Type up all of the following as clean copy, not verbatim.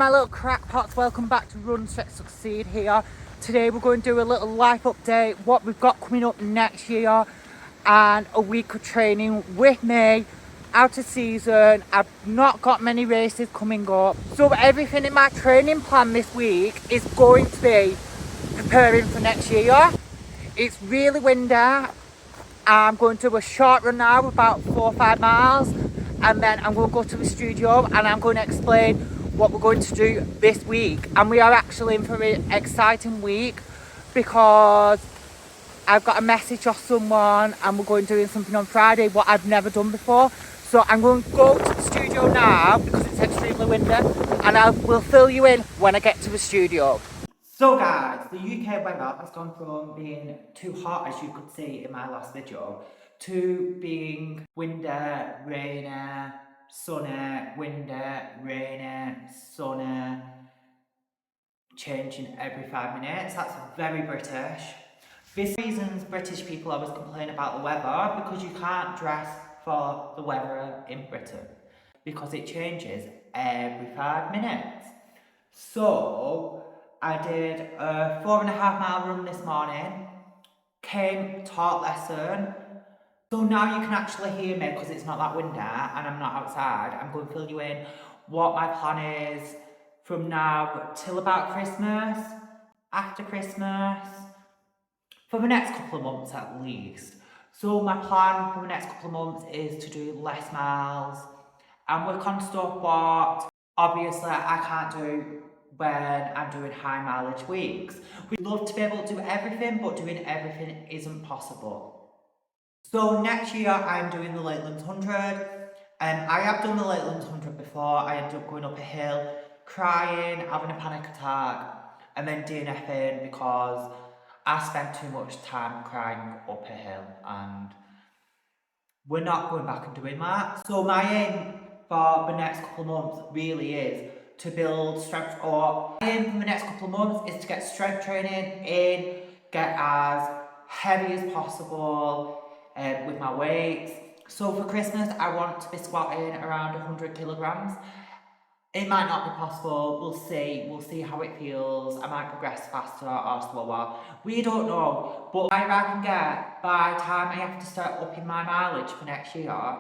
My little crackpots, welcome back to Run Stretch Succeed here. Today we're going to do a little life update, what we've got coming up next year, and a week of training with me, out of season. I've not got many races coming up, so everything in my training plan this week is going to be preparing for next year. It's really windy. I'm going to do a short run now, about 4 or 5 miles, and then I'm going to go to the studio and I'm going to explain what we're going to do this week. And we are actually in for an exciting week because I've got a message off someone and we're going to do something on Friday what I've never done before. So I'm going to go to the studio now because it's extremely windy, and I will fill you in when I get to the studio. So guys, the UK weather has gone from being too hot, as you could see in my last video, to being windy, rainy, sunny, windy, rainy, sunny, changing every 5 minutes. That's very British. This reasons British people always complain about the weather, because you can't dress for the weather in Britain because it changes every 5 minutes. So I did a 4.5 mile run this morning, taught lesson. So now you can actually hear me because it's not that windy and I'm not outside. I'm going to fill you in what my plan is from now till about Christmas, after Christmas, for the next couple of months at least. So my plan for the next couple of months is to do less miles and work on stuff what obviously I can't do when I'm doing high mileage weeks. We'd love to be able to do everything, but doing everything isn't possible. So next year I'm doing the Lakeland 100. I have done the Lakeland 100 before. I ended up going up a hill, crying, having a panic attack, and then DNFing because I spent too much time crying up a hill, and we're not going back and doing that. So my aim for the next couple of months really is to build strength up. My aim for the next couple of months is to get strength training in, get as heavy as possible with my weights. So for Christmas I want to be squatting around 100 kilograms. It might not be possible, we'll see how it feels. I might progress faster or slower, we don't know. But if I can get, by the time I have to start upping my mileage for next year,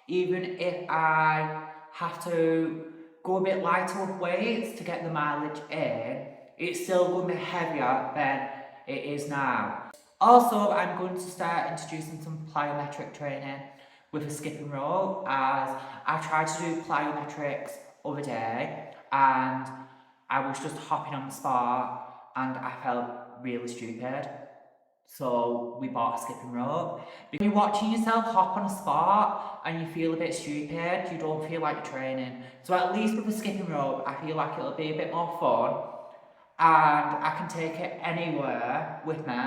even if I have to go a bit lighter with weights to get the mileage in, it's still going to be heavier than it is now. Also, I'm going to start introducing some plyometric training with a skipping rope, as I tried to do plyometrics other day and I was just hopping on the spot and I felt really stupid. So we bought a skipping rope. Because you're watching yourself hop on a spot and you feel a bit stupid, you don't feel like you're training. So at least with the skipping rope, I feel like it'll be a bit more fun and I can take it anywhere with me.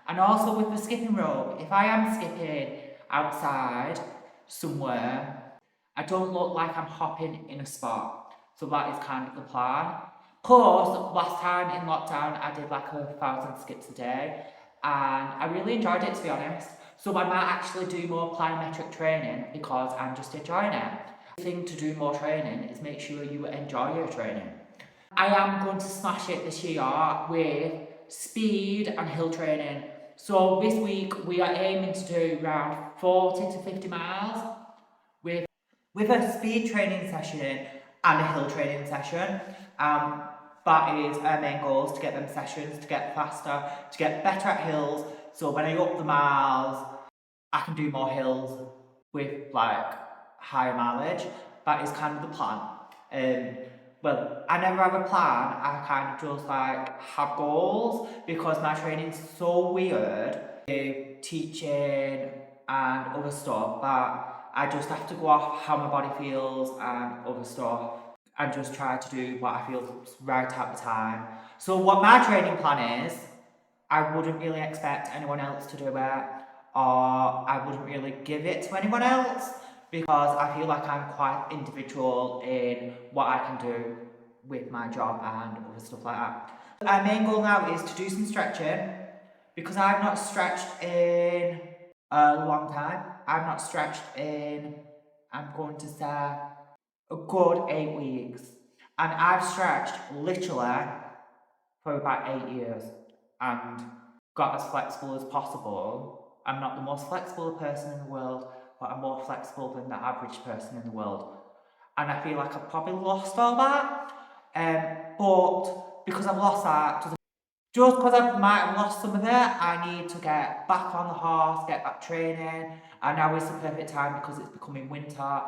And also with the skipping rope, if I am skipping outside somewhere, I don't look like I'm hopping in a spot. So that is kind of the plan. Plus, last time in lockdown, I did like 1,000 skips a day and I really enjoyed it, to be honest. So I might actually do more plyometric training because I'm just enjoying it. The thing to do more training is make sure you enjoy your training. I am going to smash it this year with speed and hill training. So this week we are aiming to do around 40 to 50 miles with a speed training session and a hill training session. That is our main goals, to get them sessions, to get faster, to get better at hills. So when I up the miles, I can do more hills with like higher mileage. That is kind of the plan. Well, I never have a plan, I kind of just like have goals because my training's so weird with teaching and other stuff that I just have to go off how my body feels and other stuff and just try to do what I feel right at the time. So what my training plan is, I wouldn't really expect anyone else to do it, or I wouldn't really give it to anyone else because I feel like I'm quite individual in what I can do with my job and other stuff like that. Our main goal now is to do some stretching because I've not stretched in a long time. I've not stretched in, I'm going to say, a good 8 weeks. And I've stretched literally for about 8 years and got as flexible as possible. I'm not the most flexible person in the world, but I'm more flexible than the average person in the world. And I feel like I've probably lost all that. But because I've lost that, just because I might have lost some of it, I need to get back on the horse, get back training. And now is the perfect time because it's becoming winter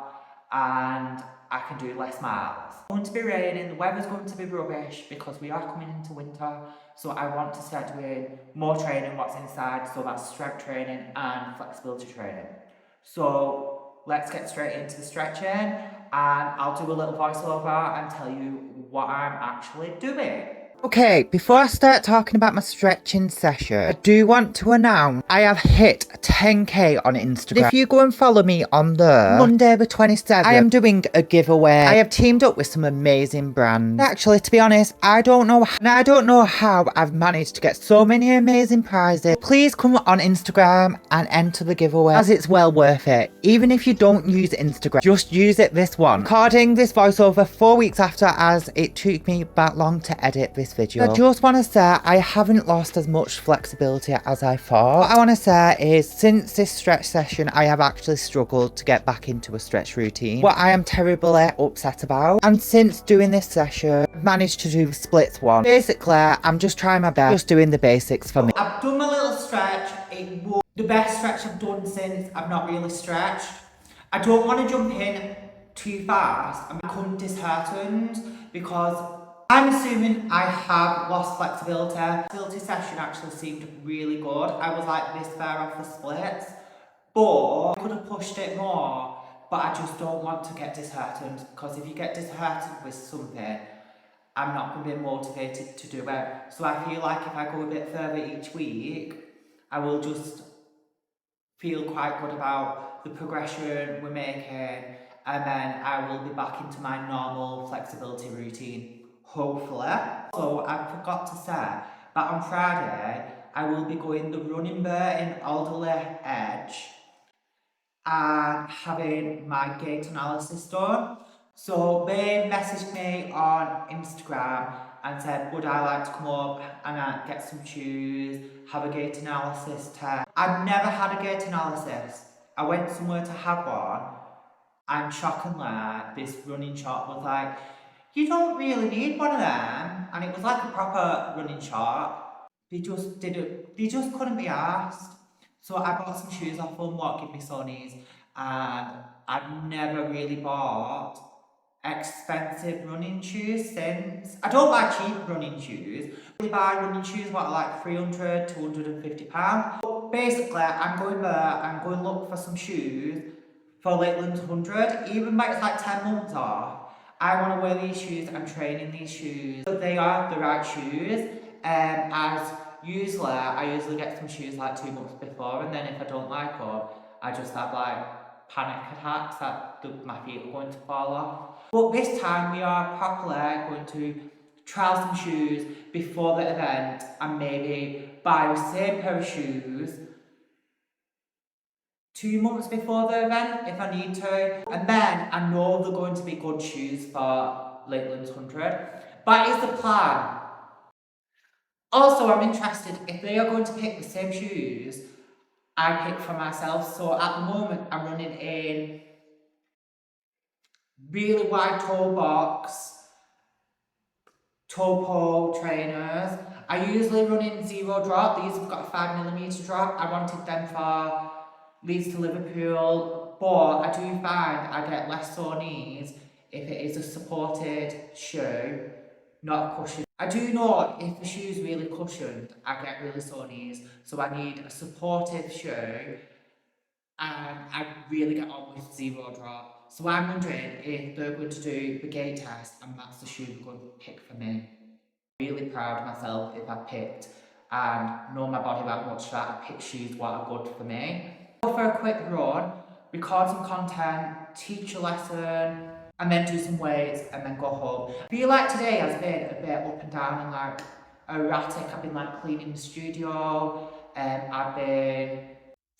and I can do less miles. It's going to be raining, the weather's going to be rubbish because we are coming into winter. So I want to start doing more training what's inside, so that's strength training and flexibility training. So let's get straight into the stretching and I'll do a little voiceover and tell you what I'm actually doing. Okay, before I start talking about my stretching session, I do want to announce I have hit 10k on Instagram. If you go and follow me on there, Monday the 27th, I am doing a giveaway. I have teamed up with some amazing brands. Actually, to be honest, I don't know how I've managed to get so many amazing prizes. Please come on Instagram and enter the giveaway, as it's well worth it. Even if you don't use Instagram, just use it this one. Recording this voiceover 4 weeks after, as it took me that long to edit this video. I just want to say I haven't lost as much flexibility as I thought. What I want to say is, since this stretch session, I have actually struggled to get back into a stretch routine, what I am terribly upset about. And since doing this session, I've managed to do the splits one. Basically, I'm just trying my best, just doing the basics for me. I've done my little stretch. It was the best stretch I've done since I've not really stretched. I don't want to jump in too fast and become disheartened because I'm assuming I have lost flexibility. The flexibility session actually seemed really good. I was like this far off the splits, but I could have pushed it more, but I just don't want to get disheartened, because if you get disheartened with something, I'm not going to be motivated to do it. So I feel like if I go a bit further each week, I will just feel quite good about the progression we're making, and then I will be back into my normal flexibility routine. Hopefully. So I forgot to say that on Friday I will be going the running bear in Alderley Edge and having my gait analysis done. So they messaged me on Instagram and said, would I like to come up and get some shoes, have a gait analysis test. I've never had a gait analysis. I went somewhere to have one, and shockingly this running shop was like, you don't really need one of them. And it was like a proper running shop. They just couldn't be asked. So I bought some shoes off them, what give me sore knees, and I've never really bought expensive running shoes since. I don't buy cheap running shoes. I buy running shoes what are like £300, £250. But basically, I'm going there, I'm going to look for some shoes for Lakeland 100, even though it's like 10 months off. I want to wear these shoes and train in these shoes. So they are the right shoes. As usually, I usually get some shoes like 2 months before, and then if I don't like them, I just have like panic attacks that my feet are going to fall off. But this time we are properly going to trial some shoes before the event and maybe buy the same pair of shoes 2 months before the event if I need to, and then I know they're going to be good shoes for Lakeland 100. That is the plan. Also, I'm interested if they are going to pick the same shoes I pick for myself. So at the moment I'm running in really wide toe box toe trainers. I usually run in 0 drop. These have got a 5mm drop. I wanted them for Leeds to Liverpool, but I do find I get less sore knees if it is a supported shoe, not a cushion. I do know if the shoe's really cushioned, I get really sore knees, so I need a supportive shoe, and I really get on with 0 drop. So I'm wondering if they're going to do the gait test and that's the shoe they're going to pick for me. I'm really proud of myself if I picked and know my body that much that I pick shoes what are good for me. Go for a quick run, record some content, teach a lesson, and then do some weights and then go home. I feel like today has been a bit up and down and like erratic. I've been like cleaning the studio, I've been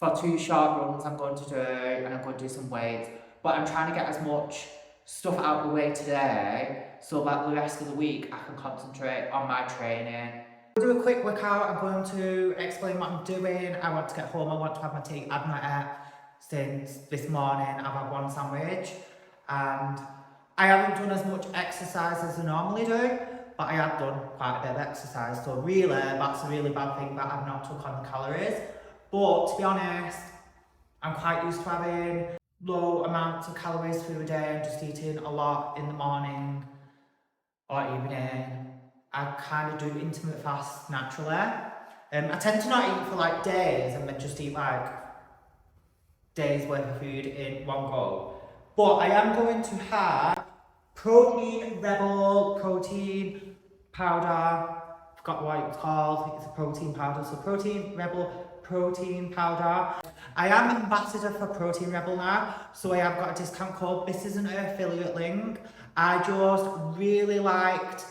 for 2 short runs I'm going to do, and I'm going to do some weights, but I'm trying to get as much stuff out of the way today so that the rest of the week I can concentrate on my training. I'll do a quick workout. I'm going to explain what I'm doing. I want to get home, I want to have my tea. I've not ate since this morning. I've had one sandwich and I haven't done as much exercise as I normally do, but I have done quite a bit of exercise, so really that's a really bad thing that I've not took on the calories. But to be honest, I'm quite used to having low amounts of calories through the day and just eating a lot in the morning or evening. I kind of do intermittent fasts naturally. I tend to not eat for like days and then just eat like days worth of food in one go. But I am going to have protein Rebbl protein powder. Forgot what it's called. It's a protein powder. So protein Rebbl protein powder. I am an ambassador for protein Rebbl now, so I have got a discount code. This isn't an affiliate link. I just really liked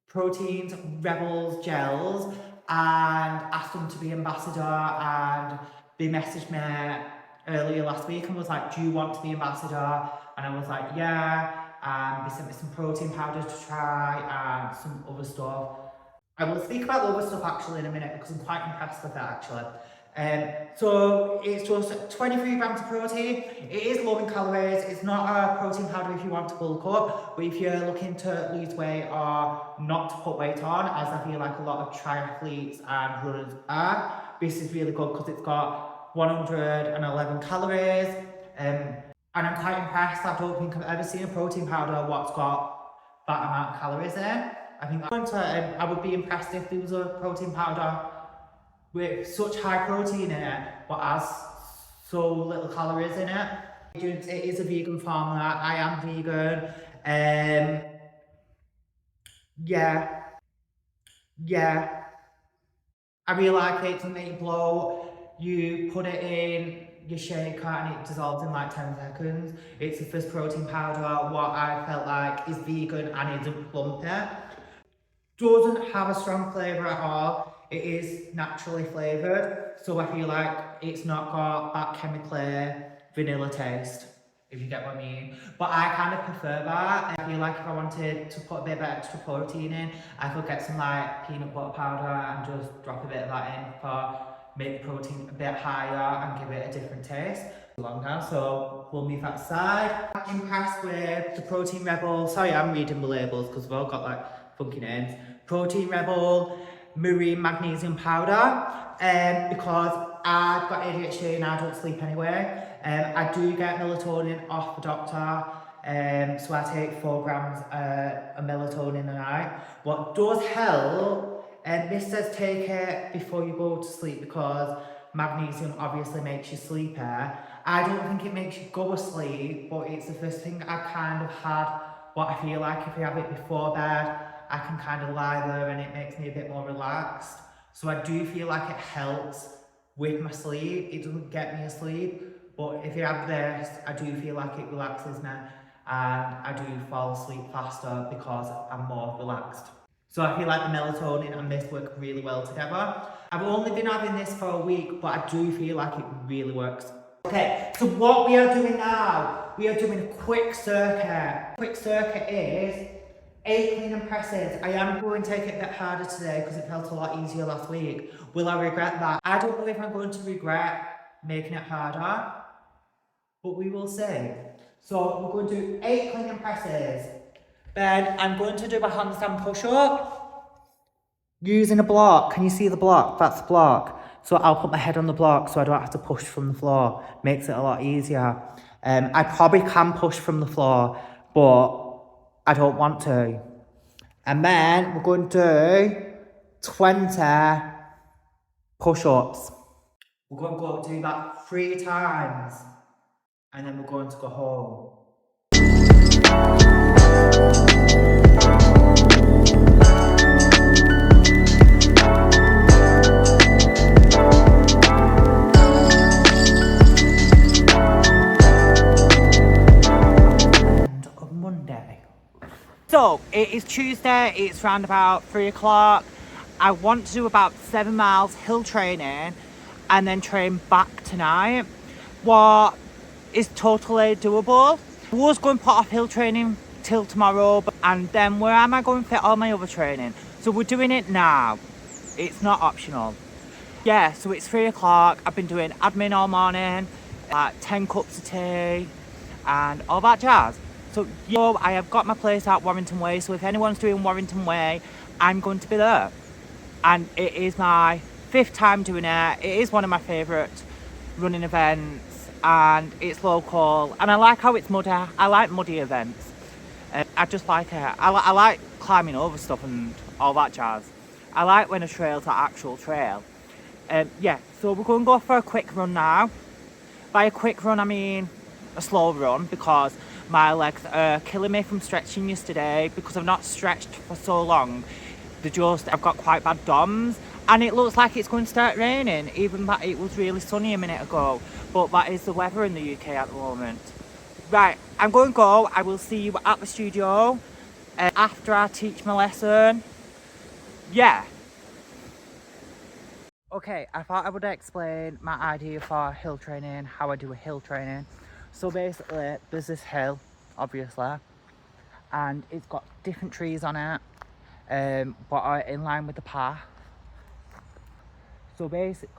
Protein's Rebbl's gels and asked them to be ambassador, and they messaged me earlier last week and was like, do you want to be ambassador? And I was like, yeah. They sent me some protein powder to try and some other stuff. I will speak about the other stuff actually in a minute because I'm quite impressed with that actually. So it's just 23 grams of protein. It is low in calories. It's not a protein powder if you want to bulk up, but if you're looking to lose weight or not to put weight on, as I feel like a lot of triathletes and runners are, this is really good because it's got 111 calories. And I'm quite impressed. I don't think I've ever seen a protein powder what's got that amount of calories in. I think I would be impressed if there was a protein powder with such high protein in it, but has so little calories in it. It is a vegan formula. I am vegan. Yeah. I really like it. It doesn't make you bloat. You put it in your shaker and it dissolves in like 10 seconds. It's the first protein powder what I felt like is vegan and isn't plumpy. Doesn't have a strong flavour at all. It is naturally flavoured, so I feel like it's not got that chemically vanilla taste, if you get what I mean. But I kind of prefer that. I feel like if I wanted to put a bit of extra protein in, I could get some like peanut butter powder and just drop a bit of that in for make the protein a bit higher and give it a different taste. Longer, so we'll move that aside. I'm impressed with the protein Rebbl. Sorry, I'm reading the labels because they've all got like funky names. Protein Rebbl marine magnesium powder, because I've got ADHD and I don't sleep anyway. I do get melatonin off the doctor, so I take 4 grams of melatonin a night. What does help, this says take it before you go to sleep because magnesium obviously makes you sleepy. I don't think it makes you go to sleep, but it's the first thing I've kind of had what I feel like if you have it before bed, I can kind of lie there and it makes me a bit more relaxed. So I do feel like it helps with my sleep. It doesn't get me asleep, but if you have this, I do feel like it relaxes me and I do fall asleep faster because I'm more relaxed. So I feel like the melatonin and this work really well together. I've only been having this for a week, but I do feel like it really works. Okay, so what we are doing now, we are doing a quick circuit. Quick circuit is 8 clean and presses. I am going to take it a bit harder today because it felt a lot easier last week. Will I regret that? I don't know if I'm going to regret making it harder, but we will see. So we're going to do 8 clean and presses. Then I'm going to do a handstand push-up using a block. Can you see the block? That's the block. So I'll put my head on the block so I don't have to push from the floor. Makes it a lot easier. I probably can push from the floor, but I don't want to. And then we're going to do 20 push-ups. We're going to go do that 3 times. And then we're going to go home. So it is Tuesday, it's around about 3 o'clock. I want to do about 7 miles hill training and then train back tonight. What is totally doable. I was going to put off hill training till tomorrow, and then where am I going to fit all my other training? So we're doing it now. It's not optional. Yeah, so it's 3 o'clock. I've been doing admin all morning, 10 cups of tea and all that jazz. So I have got my place at Warrington Way, so if anyone's doing Warrington Way, I'm going to be there. And it is my 5th time doing it. It is one of my favourite running events, and it's local, and I like how it's muddy. I like muddy events. I just like it. I like climbing over stuff and all that jazz. I like when a trail's an actual trail. Yeah, so we're going to go for a quick run now. By a quick run, I mean a slow run, because my legs are killing me from stretching yesterday, because I've not stretched for so long. I've got quite bad DOMs, and it looks like it's going to start raining, even that it was really sunny a minute ago. But that is the weather in the UK at the moment. Right, I'm going to go. I will see you at the studio after I teach my lesson. Yeah. Okay, I thought I would explain my idea for hill training, how I do a hill training. So basically, there's this hill, obviously, and it's got different trees on it, but are in line with the path. So basically,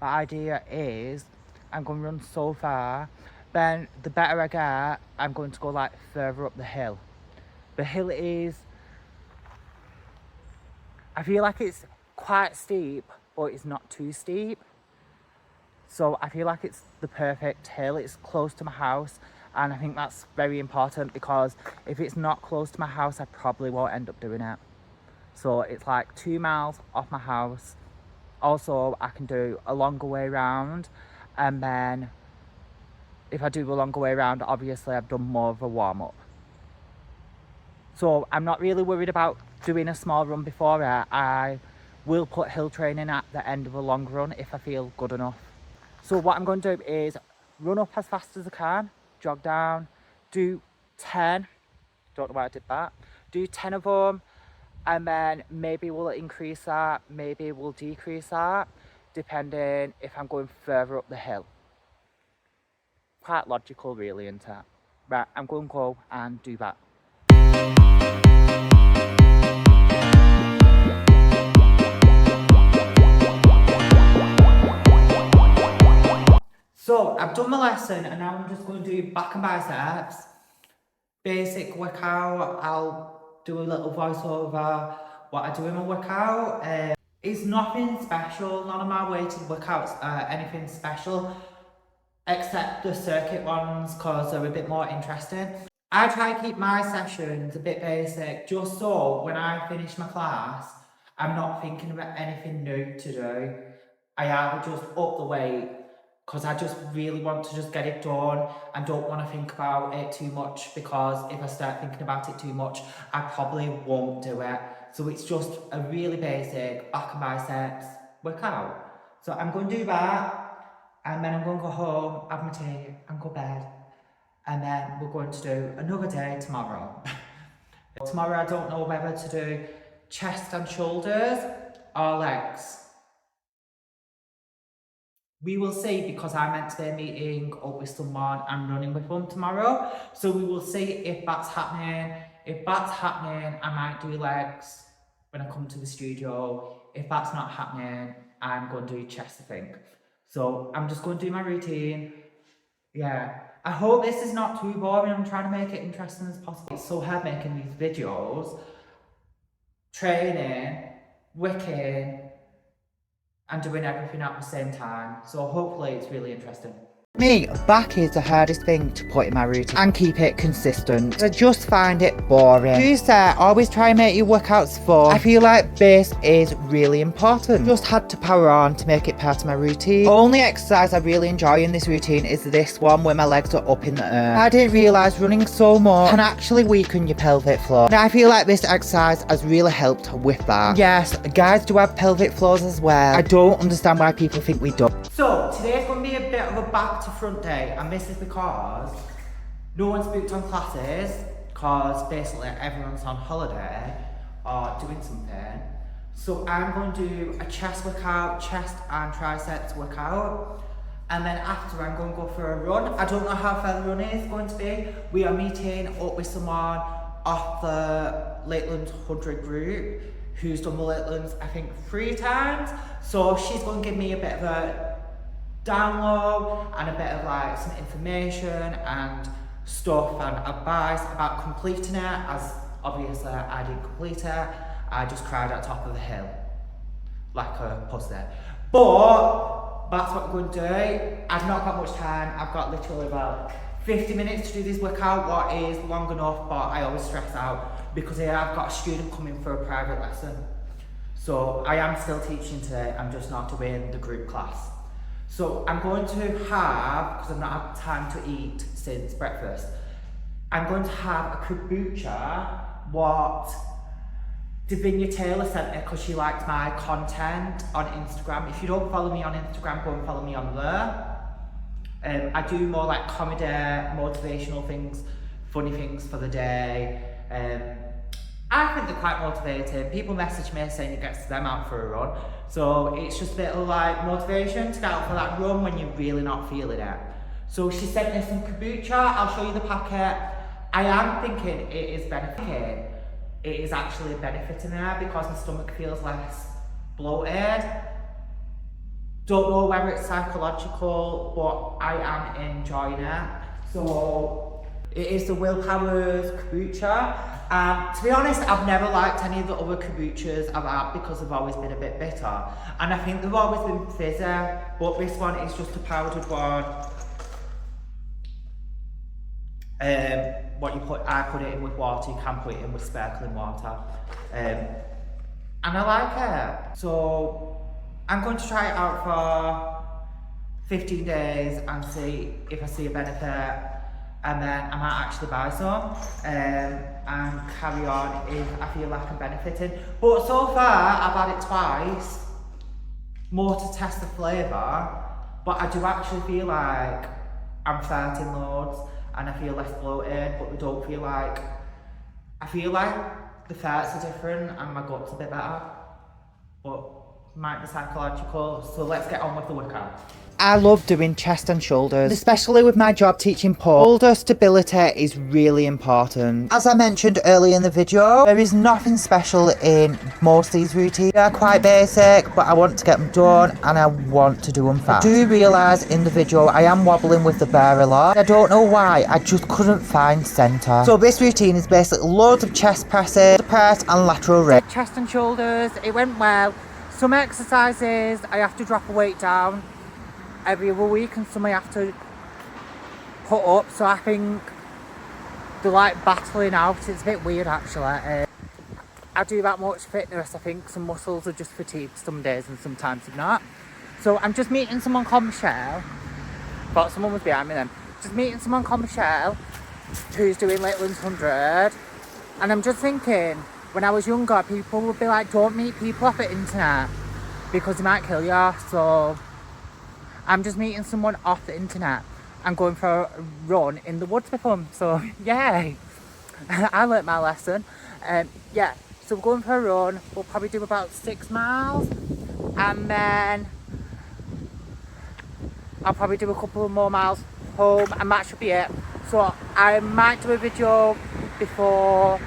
the idea is I'm going to run so far, then the better I get, I'm going to go like further up the hill. The hill is, I feel like it's quite steep, but it's not too steep. So I feel like it's the perfect hill. It's close to my house, and I think that's very important, because if it's not close to my house, I probably won't end up doing it. So it's like 2 miles off my house. Also, I can do a longer way round, and then if I do a longer way round, obviously I've done more of a warm-up. So I'm not really worried about doing a small run before it. I will put hill training at the end of a long run if I feel good enough. So what I'm going to do is run up as fast as I can, jog down, do 10, don't know why I did that, do 10 of them, and then maybe we'll increase that, maybe we'll decrease that, depending if I'm going further up the hill. Quite logical really, isn't it? Right, I'm going to go and do that. So I've done my lesson, and now I'm just going to do back and biceps, basic workout. I'll do a little voiceover what I do in my workout. It's nothing special. None of my weighted workouts are anything special, except the circuit ones, because they're a bit more interesting. I try to keep my sessions a bit basic, just so when I finish my class, I'm not thinking about anything new to do. I either just up the weight, because I just really want to just get it done and don't want to think about it too much, because if I start thinking about it too much, I probably won't do it. So it's just a really basic back and biceps workout. So I'm going to do that, and then I'm going to go home, have my tea and go to bed. And then we're going to do another day tomorrow. Tomorrow I don't know whether to do chest and shoulders or legs. We will see, because I'm meant to be meeting up with someone and running with them tomorrow. So we will see if that's happening. If that's happening, I might do legs when I come to the studio. If that's not happening, I'm going to do chest, I think. So I'm just going to do my routine. Yeah. I hope this is not too boring. I'm trying to make it interesting as possible. It's so hard making these videos, training, wicking, and doing everything at the same time. So hopefully it's really interesting. Me, back is the hardest thing to put in my routine and keep it consistent. I just find it boring. You say always try and make your workouts fun. I feel like this is really important. Just had to power on to make it part of my routine. Only exercise I really enjoy in this routine is this one where my legs are up in the air. I didn't realise running so much can actually weaken your pelvic floor. And I feel like this exercise has really helped with that. Yes, guys do have pelvic floors as well. I don't understand why people think we don't. So today's going to be a bit of a back to front day, and this is because no one's booked on classes, because basically everyone's on holiday or doing something. So I'm going to do a chest workout, chest and triceps workout. and then after I'm going to go for a run. I don't know how far the run is going to be. We are meeting up with someone off the Lakeland 100 group who's done the Lakelands, I think, 3 times. So she's going to give me a bit of a download and a bit of like some information and stuff and advice about completing it, as obviously I didn't complete it. I just cried at the top of the hill like a pussy. But that's what we're going to do. I've not got much time. I've got literally about 50 minutes to do this workout, what is long enough, but I always stress out because here I've got a student coming for a private lesson. So I am still teaching today, I'm just not doing the group class. So I'm going to have, because I've not had time to eat since breakfast, I'm going to have a kombucha, what Davinia Taylor sent me because she liked my content on Instagram. If you don't follow me on Instagram, go and follow me on there. I do more like comedy, motivational things, funny things for the day. I think they're quite motivating. People message me saying it gets them out for a run. So it's just a bit of like motivation to get out for that run when you're really not feeling it. So she sent me some kombucha. I'll show you the packet. I am thinking it is benefiting. It is actually benefiting her because my stomach feels less bloated. Don't know whether it's psychological, but I am enjoying it. So it is the Willpower's kombucha. To be honest, I've never liked any of the other kombuchas I've had because they've always been a bit bitter. And I think they've always been fizzy, but this one is just a powdered one. I put it in with water, you can put it in with sparkling water. And I like it. So I'm going to try it out for 15 days and see if I see a benefit. And then I might actually buy some and carry on if I feel like I'm benefiting. But so far, I've had it twice, more to test the flavour, but I do actually feel like I'm farting loads and I feel less bloated, but they don't feel like, I feel like the farts are different and my gut's a bit better, but might be psychological. So let's get on with the workout. I love doing chest and shoulders, especially with my job teaching pole. Shoulder stability is really important. As I mentioned earlier in the video, there is nothing special in most of these routines. They're quite basic, but I want to get them done and I want to do them fast. I do realise in the video I am wobbling with the bar a lot. I don't know why, I just couldn't find centre. So this routine is basically loads of chest presses, press and lateral raise. Chest and shoulders, it went well. Some exercises I have to drop a weight down every other week and some I have to put up, so I think they're like battling out. It's a bit weird actually. I do that much fitness, I think some muscles are just fatigued some days and sometimes they're not. So I'm just meeting someone called Michelle, thought someone was behind me then, just meeting someone called Michelle who's doing Lakeland's 100, and I'm just thinking, when I was younger people would be like, don't meet people off the internet because they might kill you. So I'm just meeting someone off the internet and going for a run in the woods with them. So yay, I learnt my lesson. Yeah, so we're going for a run. We'll probably do about 6 miles and then I'll probably do a couple of more miles home and that should be it. So I might do a video before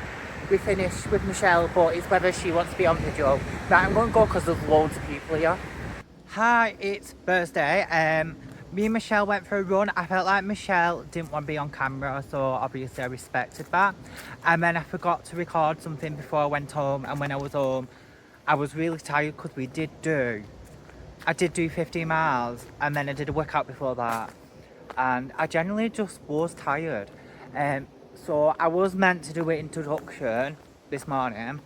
we finish with Michelle, but it's whether she wants to be on video. But I'm going to go because there's loads of people here. Hi, it's Thursday. Me and Michelle went for a run. I felt like Michelle didn't want to be on camera, so obviously I respected that. And then I forgot to record something before I went home, and when I was home I was really tired because I did do 15 miles and then I did a workout before that and I generally just was tired. So I was meant to do an introduction this morning,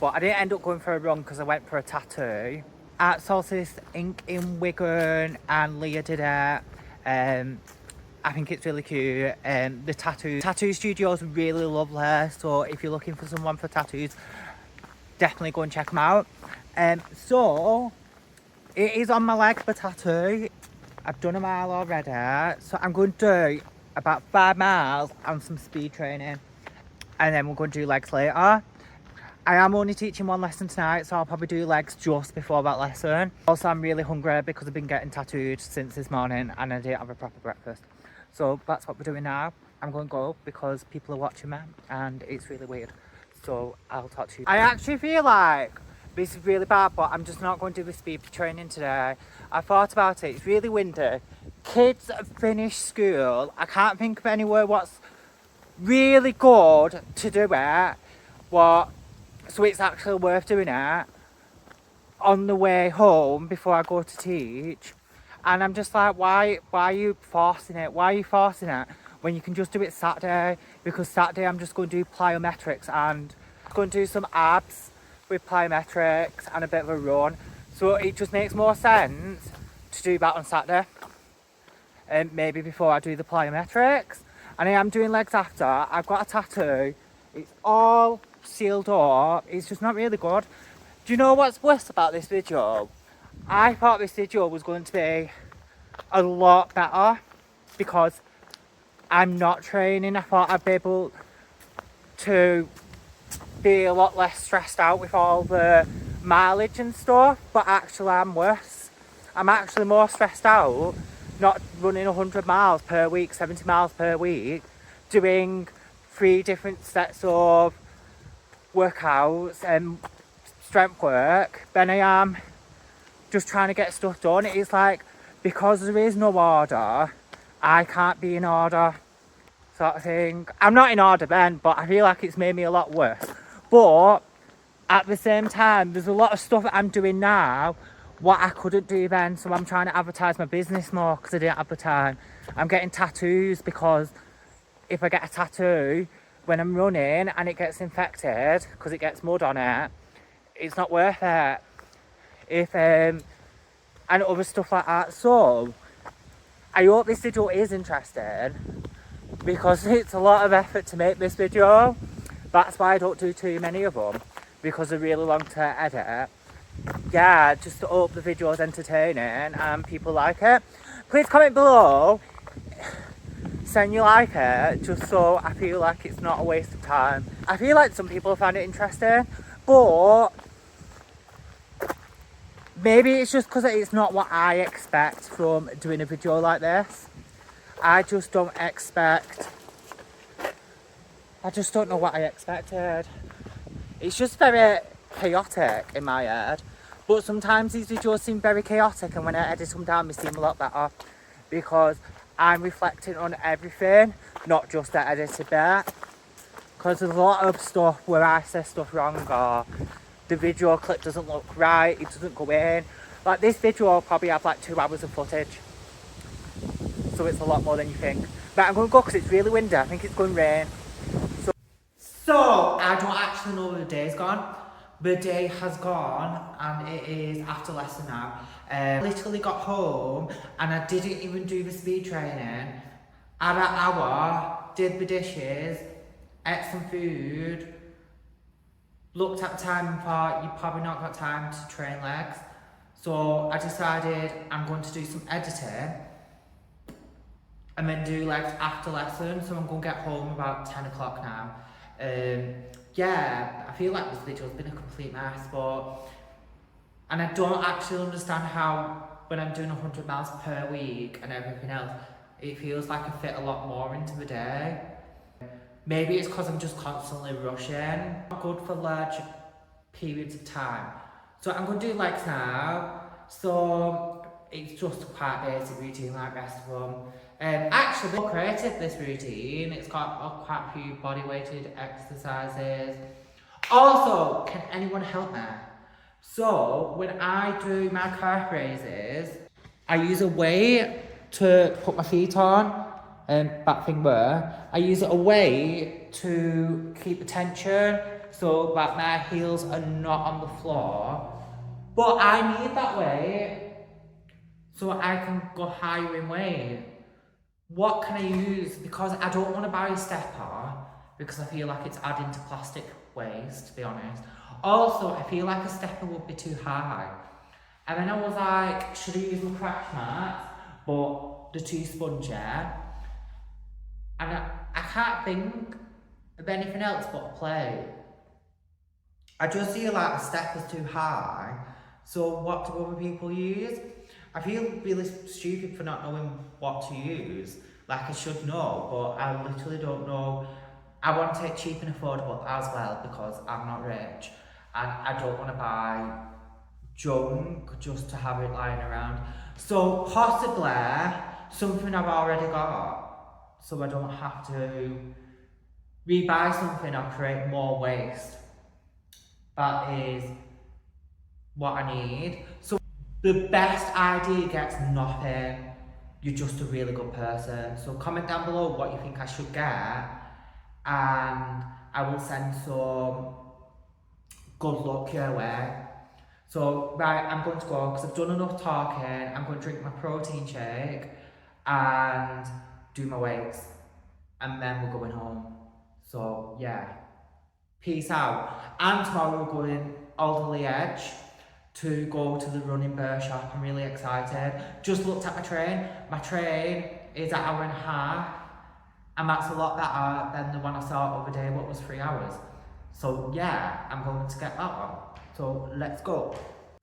but I didn't end up going for a run because I went for a tattoo at Solstice Ink in Wigan and Leah did it. I think it's really cute. The tattoo studio is really lovely, so if you're looking for someone for tattoos, definitely go and check them out. So it is on my leg for tattoo. I've done a mile already, so I'm going to do about 5 miles and some speed training, and then we're going to do legs later. I am only teaching one lesson tonight, so I'll probably do legs just before that lesson. Also, I'm really hungry because I've been getting tattooed since this morning and I didn't have a proper breakfast. So that's what we're doing now. I'm going to go because people are watching me and it's really weird. So I'll talk to you. I actually feel like this is really bad, but I'm just not going to do the speed training today. I thought about it. It's really windy. Kids have finished school. I can't think of anywhere what's really good to do it. So it's actually worth doing it on the way home before I go to teach. And I'm just like, why are you forcing it? Why are you forcing it when you can just do it Saturday? Because Saturday I'm just going to do plyometrics and I'm going to do some abs with plyometrics and a bit of a run. So it just makes more sense to do that on Saturday. And maybe before I do the plyometrics. And I am doing legs after. I've got a tattoo. It's all sealed up. It's just not really good. Do you know what's worse about this video? I thought this video was going to be a lot better because I'm not training. I thought I'd be able to be a lot less stressed out with all the mileage and stuff, but actually I'm worse. I'm actually more stressed out not running 100 miles per week, 70 miles per week, doing 3 different sets of workouts and strength work than I am just trying to get stuff done. It's like, because there is no order, I can't be in order, sort of thing. I'm not in order then, but I feel like it's made me a lot worse. But at the same time, there's a lot of stuff that I'm doing now what I couldn't do then, so I'm trying to advertise my business more because I didn't have the time. I'm getting tattoos because if I get a tattoo when I'm running and it gets infected because it gets mud on it, it's not worth it. And other stuff like that. So I hope this video is interesting because it's a lot of effort to make this video. That's why I don't do too many of them, because they're really long to edit. Yeah, just to hope the video is entertaining and people like it. Please comment below saying you like it, just so I feel like it's not a waste of time. I feel like some people find it interesting, but maybe it's just because it's not what I expect from doing a video like this. I just don't know what I expected. It's just very chaotic in my head, but sometimes these videos seem very chaotic, and when I edit them down they seem a lot better because I'm reflecting on everything, not just the edited bit, because there's a lot of stuff where I say stuff wrong or the video clip doesn't look right, it doesn't go in. Like this video will probably have like 2 hours of footage, so it's a lot more than you think. But I'm going to go because it's really windy. I think it's going to rain. So I don't actually know where the day's gone. The day has gone and it is after lesson now. I literally got home and I didn't even do the speed training. Had an hour, did the dishes, ate some food, looked at the time and thought you've probably not got time to train legs. So I decided I'm going to do some editing and then do legs after lesson. So I'm going to get home about 10 o'clock now. Yeah, I feel like this video's been a complete mess, and I don't actually understand how when I'm doing 100 miles per week and everything else, it feels like I fit a lot more into the day. Maybe it's because I'm just constantly rushing. Not good for large periods of time. So I'm going to do legs now. So it's just quite a basic routine like the rest of them. Actually, more creative, this routine. It's got quite a few body weighted exercises. Also, can anyone help me? So when I do my calf raises, I use a weight to put my feet on, back thing where. I use a weight to keep the tension so that my heels are not on the floor. But I need that weight so I can go higher in weight. What can I use? Because I don't want to buy a stepper because I feel like it's adding to plastic waste, to be honest. Also, I feel like a stepper would be too high. And then I was like, should I use my crash mats? But they're too spongy. And I can't think of anything else but a plate. I just feel like the step is too high. So what do other people use? I feel really stupid for not knowing what to use. Like I should know, but I literally don't know. I want to take cheap and affordable as well because I'm not rich. And I don't want to buy junk just to have it lying around. So possibly something I've already got. So I don't have to rebuy something or create more waste. That is what I need. So the best idea gets nothing. You're just a really good person. So comment down below what you think I should get and I will send some good luck your way. So right, I'm going to go because I've done enough talking. I'm going to drink my protein shake and do my weights and then we're going home. So yeah, peace out. And tomorrow we're going Alderley Edge to go to the running bear shop. I'm really excited. Just looked at my train. My train is an hour and a half and that's a lot better than the one I saw the other day, what was 3 hours. So yeah, I'm going to get that one. So let's go.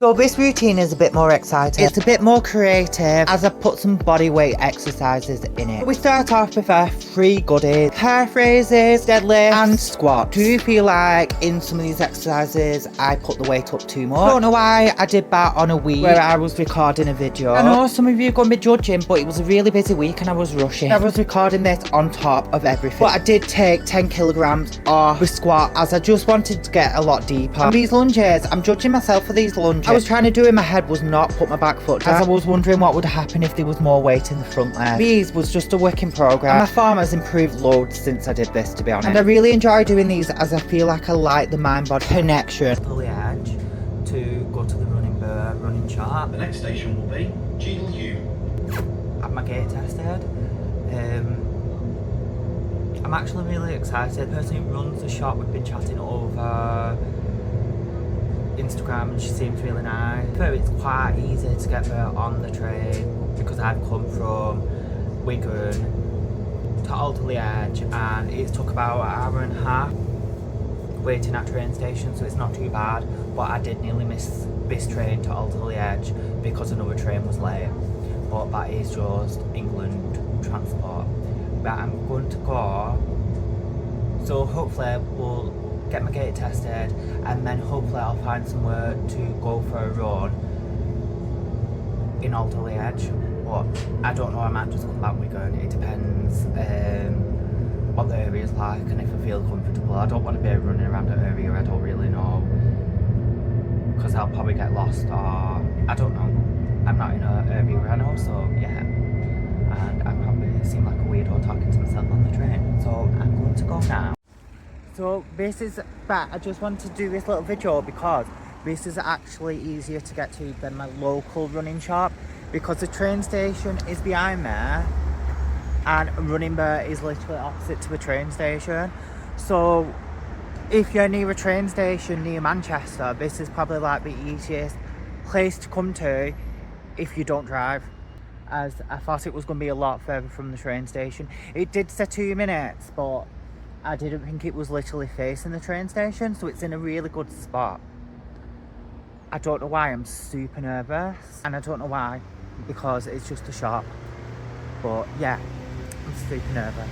So this routine is a bit more exciting. It's a bit more creative as I've put some body weight exercises in it. We start off with our 3 goodies: calf raises, deadlift and squat. Do you feel like in some of these exercises I put the weight up too much? I don't know why I did that on a week where I was recording a video. I know some of you are going to be judging, but it was a really busy week and I was rushing. I was recording this on top of everything. But I did take 10 kilograms off the squat as I just wanted to get a lot deeper. And these lunges, I'm judging myself for these lunges. I was trying to do in my head was not put my back foot down, as I was wondering what would happen if there was more weight in the front leg. These was just a work in progress. And my form has improved loads since I did this, to be honest. And I really enjoy doing these as I feel like I like the mind-body connection. To the edge to go to the running shop. The next station will be GU. Have my gait tested. I'm actually really excited. The person who runs the shop, we've been chatting over Instagram and she seems really nice. So it's quite easy to get there on the train because I've come from Wigan to Alderley Edge and it took about an hour and a half waiting at train station, so it's not too bad. But I did nearly miss this train to Alderley Edge because another train was late. But that is just England transport. But I'm going to go, so hopefully we'll get my gait tested and then hopefully I'll find somewhere to go for a run in Alderley Edge. But I don't know, I might just come back Wigan. It depends what the area is like and if I feel comfortable. I don't want to be running around an area I don't really know because I'll probably get lost or I don't know. I'm not in an area I know, so yeah. And I probably seem like a weirdo talking to myself on the train. So I'm going to go now. So this is, but I just wanted to do this little video because this is actually easier to get to than my local running shop because the train station is behind there and Running Bear is literally opposite to the train station. So if you're near a train station near Manchester, this is probably like the easiest place to come to if you don't drive, as I thought it was going to be a lot further from the train station. It did say 2 minutes, but I didn't think it was literally facing the train station, so it's in a really good spot. I don't know why I'm super nervous, and I don't know why, because it's just a shop. But yeah, I'm super nervous.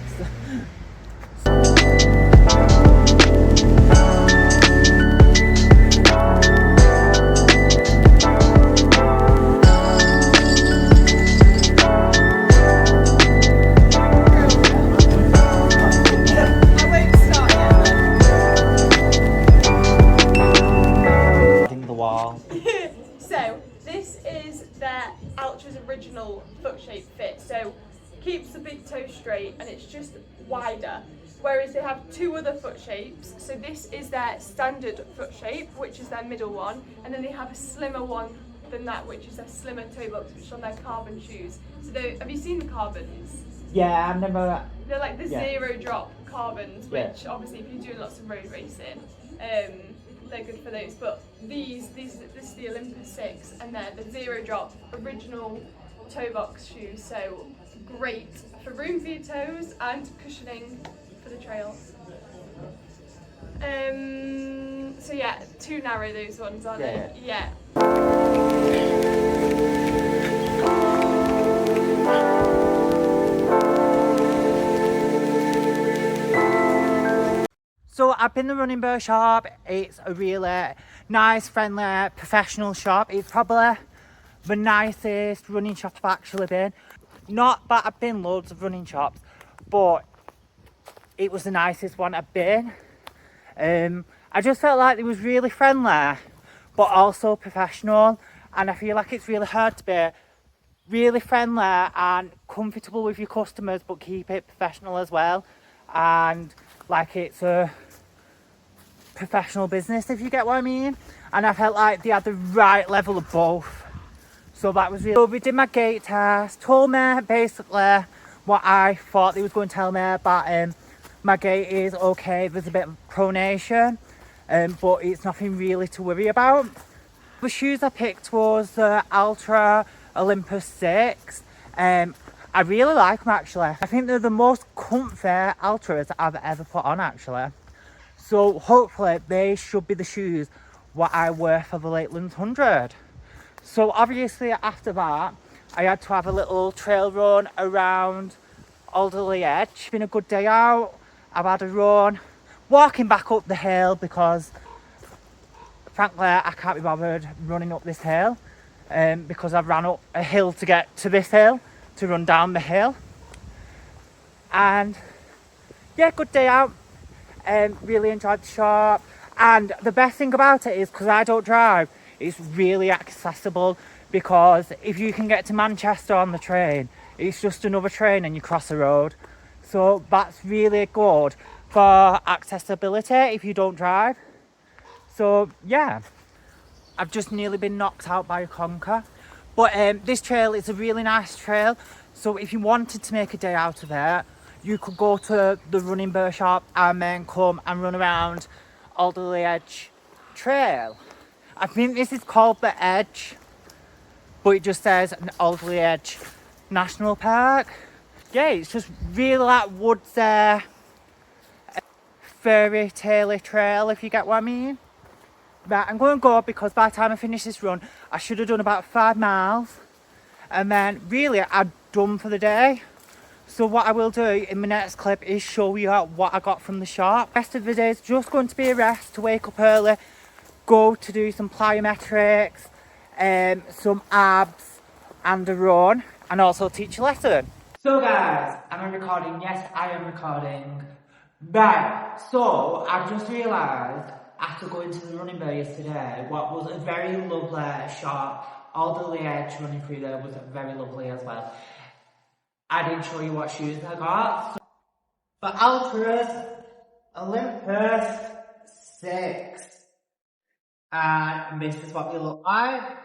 So this is their Ultra's original foot shape fit, so keeps the big toe straight and it's just wider, whereas they have 2 other foot shapes. So this is their standard foot shape, which is their middle one, and then they have a slimmer one than that, which is their slimmer toe box, which is on their carbon shoes. So have you seen the carbons? Yeah, I've never... They're like the zero drop carbons, which obviously if you're doing lots of road racing, they're good for those. But this is the Olympus 6 and they're the zero drop original toe box shoes, so great for room for your toes and cushioning for the trails. So yeah, too narrow those ones, aren't they? Yeah. So I've been to the Running Bear shop. It's a really nice, friendly, professional shop. It's probably the nicest running shop I've actually been. Not that I've been loads of running shops, but it was the nicest one I've been. I just felt like it was really friendly, but also professional. And I feel like it's really hard to be really friendly and comfortable with your customers, but keep it professional as well. And like it's a professional business, if you get what I mean. And I felt like they had the right level of both. So that was really. So we did my gait test, told me basically what I thought they was going to tell me about my gait is okay, there's a bit of pronation, but it's nothing really to worry about. The shoes I picked was the Ultra Olympus 6. I really like them actually. I think they're the most comfy Ultras I've ever put on actually. So hopefully they should be the shoes what I wear for the Lakeland 100. So obviously after that, I had to have a little trail run around Alderley Edge. It's been a good day out. I've had a run, walking back up the hill because frankly I can't be bothered running up this hill because I've ran up a hill to get to this hill, to run down the hill. And yeah, good day out. Really enjoyed the shop. And the best thing about it is, because I don't drive, it's really accessible, because if you can get to Manchester on the train, it's just another train and you cross the road. So that's really good for accessibility if you don't drive. So yeah, I've just nearly been knocked out by a conker. But this trail is a really nice trail. So if you wanted to make a day out of it, you could go to the Running Bear shop and then come and run around Alderley Edge Trail. I think this is called the Edge, but it just says Alderley Edge National Park. Yeah, it's just really like woodsy, fairy tale trail, if you get what I mean. Right, I'm going to go because by the time I finish this run, I should have done about 5 miles. And then really, I'm done for the day. So what I will do in my next clip is show you what I got from the shop. The rest of the day is just going to be a rest, to wake up early, go to do some plyometrics, some abs and a run, and also teach a lesson. So guys, am I recording? Yes, I am recording. Right, so I've just realised after going to the Running Bear yesterday, what was a very lovely shop, Alderley Edge running through there was very lovely as well. I didn't show you what shoes I got. So, for Ultras Olympus 6. And this is what they look like.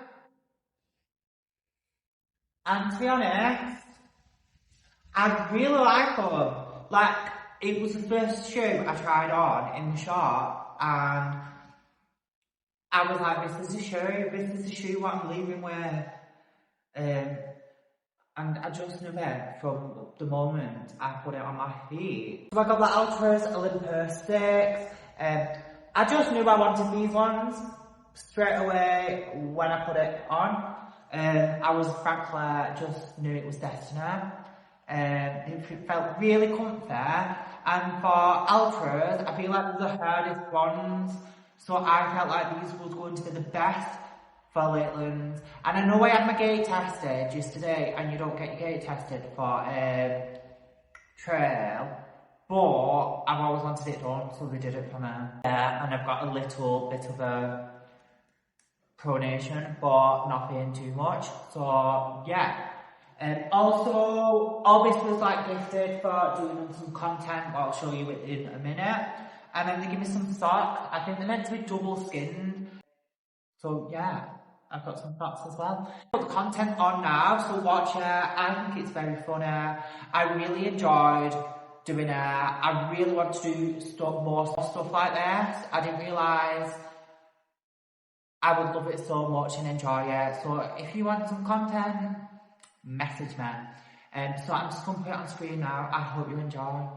And to be honest, I really like them. Like, it was the first shoe I tried on in the shop, and I was like, this is the shoe what I'm leaving with. And I just knew it from the moment I put it on my feet. So I got the Ultras Olympus 6. I just knew I wanted these ones straight away when I put it on. I was frankly just knew it was destiny. It felt really comfy, and for Ultras, I feel like they're the hardest ones, so I felt like these was going to be the best for Lakeland. And I know I had my gait tested yesterday, and you don't get your gait tested for trail, but I've always wanted it done, so they did it for me. And I've got a little bit of a pronation, but nothing too much, so yeah. Also, all this was like gifted for doing some content, I'll show you it in a minute. And then they give me some socks. I think they're meant to be double skinned. So yeah, I've got some socks as well. I've got the content on now, so watch it. I think it's very funny. I really enjoyed doing it. I really want to do more stuff like this. I didn't realise I would love it so much and enjoy it. So if you want some content, message me. So I'm just going to put it on screen now. I hope you enjoy.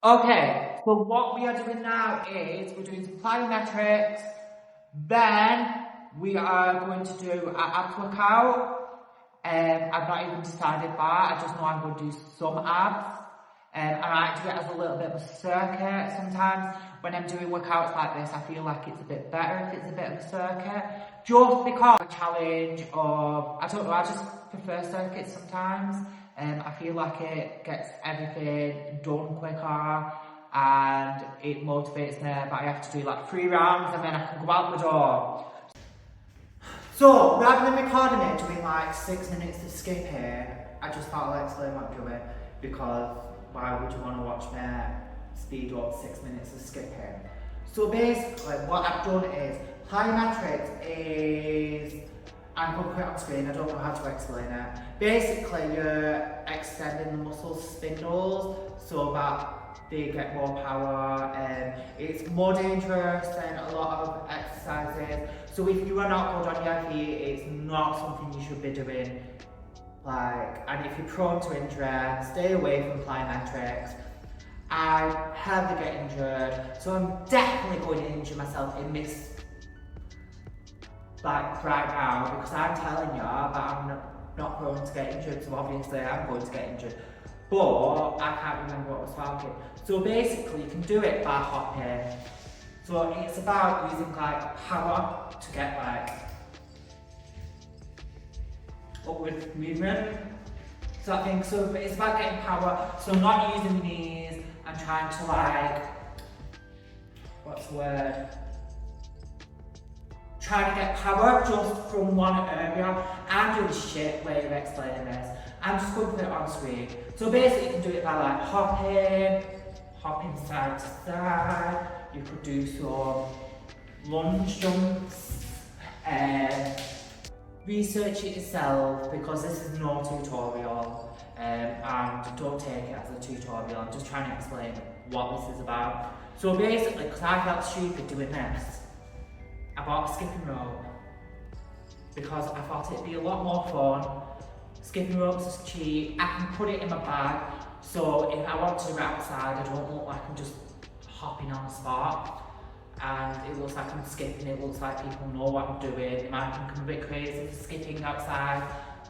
Okay, But what we are doing now is we're doing some plyometrics, then we are going to do an abs workout. I've not even decided that, I just know I'm going to do some abs. And I like to do it as a little bit of a circuit. Sometimes when I'm doing workouts like this, I feel like it's a bit better if it's a bit of a circuit. Just because a challenge or, I don't know, I just prefer circuits sometimes. I feel like it gets everything done quicker and it motivates me, but I have to do like 3 rounds and then I can go out the door. So, rather than recording it doing like 6 minutes of skipping, I just thought I'd explain what I'm doing, because why would you want to watch me speed up 6 minutes of skipping? So basically what I've done is, plyometrics is, I'm going to put it on screen, I don't know how to explain it. Basically you're extending the muscle spindles so that they get more power. It's more dangerous than a lot of exercises. So if you are not good on your feet, it's not something you should be doing. And if you're prone to injury, stay away from plyometrics. I hardly get injured, so I'm definitely going to injure myself in this right now, because I'm telling you that I'm not prone to get injured, so obviously I'm going to get injured. But I can't remember what I was talking. So basically you can do it by hopping. So it's about using power to get upward movement. So I think it's about getting power. So not using the knees and trying to what's the word? Trying to get power just from one area. I'm doing shit way of explaining this. I'm just going to put it on screen. So basically you can do it by hopping side to side. You could do some lunge jumps. Research it yourself, because this is no tutorial, and don't take it as a tutorial. I'm just trying to explain what this is about. So basically, because I felt stupid doing this, I bought a skipping rope because I thought it'd be a lot more fun. Skipping ropes is cheap. I can put it in my bag, so if I want to do it outside, I don't look like I'm just hopping on the spot. And it looks like I'm skipping, it looks like people know what I'm doing. It might think I'm a bit crazy for skipping outside,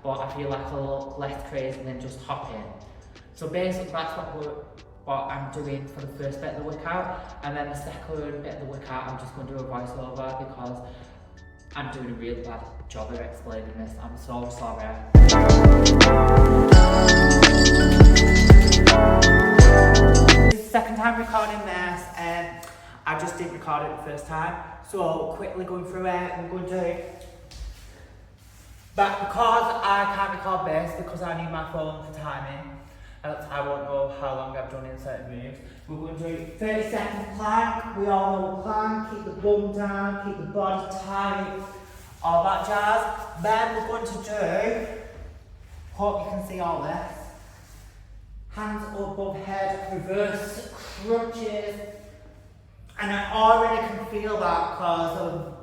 but I feel like I look less crazy than just hopping. So basically that's what I'm doing for the first bit of the workout, and then the second bit of the workout I'm just going to do a voiceover because I'm doing a really bad job of explaining this. I'm so sorry. This is the second time recording this, and I just didn't record it the first time. So quickly going through it, we're going to but because I can't record this because I need my phone for timing, else I won't know how long I've done in certain moves. We're going to do 30 second plank. We all know plank, keep the bum down, keep the body tight, all that jazz. Then we're going to do, hope you can see all this, hands above head, reverse crunches. And I already can feel that because of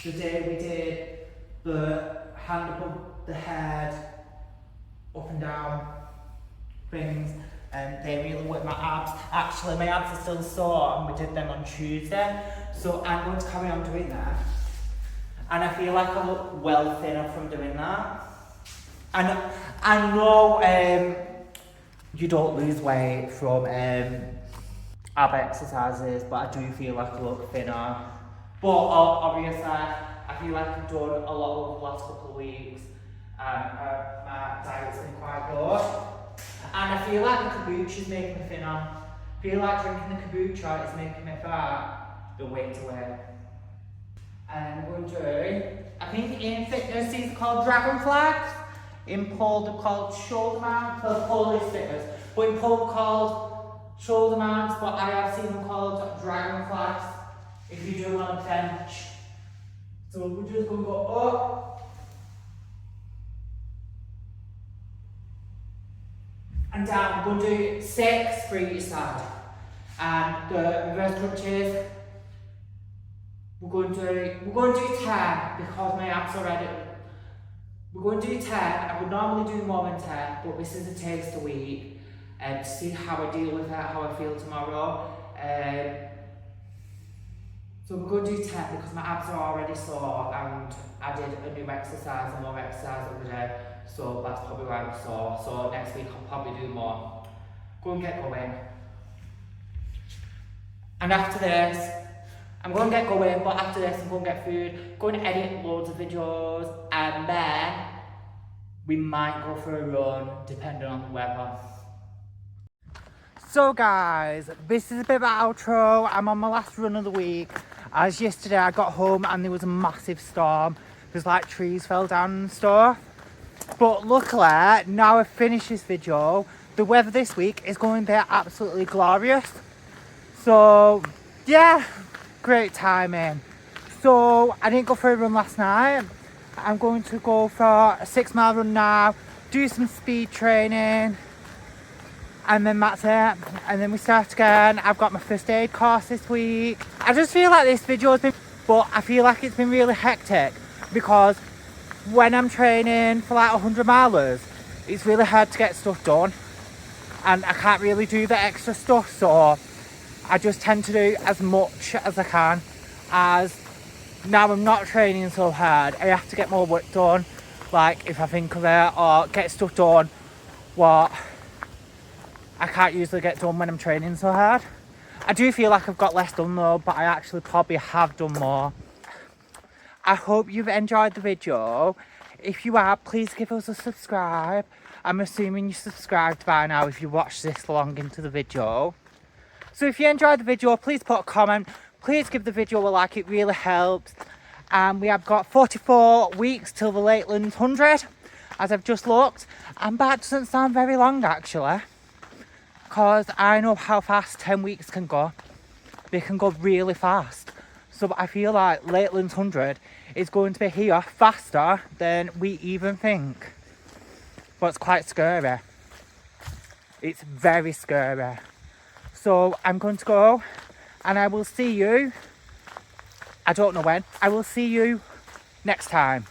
the day we did the hand above the head, up and down things, and they really work my abs. Actually, my abs are still sore and we did them on Tuesday, so I'm going to carry on doing that. And I feel like I look well thinner from doing that. And I know you don't lose weight from ab exercises, but I do feel like I look thinner. But obviously, I feel like I've done a lot over the last couple of weeks, and my diet's been quite good. And I feel like the kombucha is making me thinner. I feel like drinking the kombucha is making me fat, the weight away. And we're going to do, I think in fitness these are called dragon flags. In pole they're called shoulder mounts. Well, pole is fitness, but in pole they're called shoulder mounts, but I have seen them called dragon flags if you do them on a bench. So we're just going to go up and down. We're going to do 6 for each side. And the reverse crunches, we're going to do 10 because my abs are ready. We're going to do 10. I would normally do more than 10, but this is a taste a week. To see how I deal with it, how I feel tomorrow. So I'm going to do 10 because my abs are already sore and I did a new exercise and more exercise the other day, so that's probably why I'm sore. So next week I'll probably do more. Go and get going. And after this, I'm going to get going, but after this I'm going to get food, going to edit loads of videos, and then we might go for a run depending on the weather. So guys, this is a bit of an outro. I'm on my last run of the week. As yesterday I got home and there was a massive storm. There's like trees fell down and stuff. But luckily, now I've finished this video, the weather this week is going to be absolutely glorious. So yeah, great timing. So I didn't go for a run last night. I'm going to go for a 6 mile run now, do some speed training, and then that's it. And then we start again. I've got my first aid course this week. I just feel like this video has been, but I feel like it's been really hectic because when I'm training for like 100 milers, it's really hard to get stuff done and I can't really do the extra stuff, so I just tend to do as much as I can. As now I'm not training so hard, I have to get more work done, like if I think of it, or get stuff done what I can't usually get done when I'm training so hard. I do feel like I've got less done though, but I actually probably have done more. I hope you've enjoyed the video. If you are, please give us a subscribe. I'm assuming you subscribed by now if you watched this long into the video. So if you enjoyed the video, please put a comment. Please give the video a like, it really helps. And we have got 44 weeks till the Lakeland 100, as I've just looked. And that doesn't sound very long actually, because I know how fast 10 weeks can go. They can go really fast. So I feel like Lakeland's 100 is going to be here faster than we even think. But it's quite scary. It's very scary. So I'm going to go and I will see you, I don't know when, I will see you next time.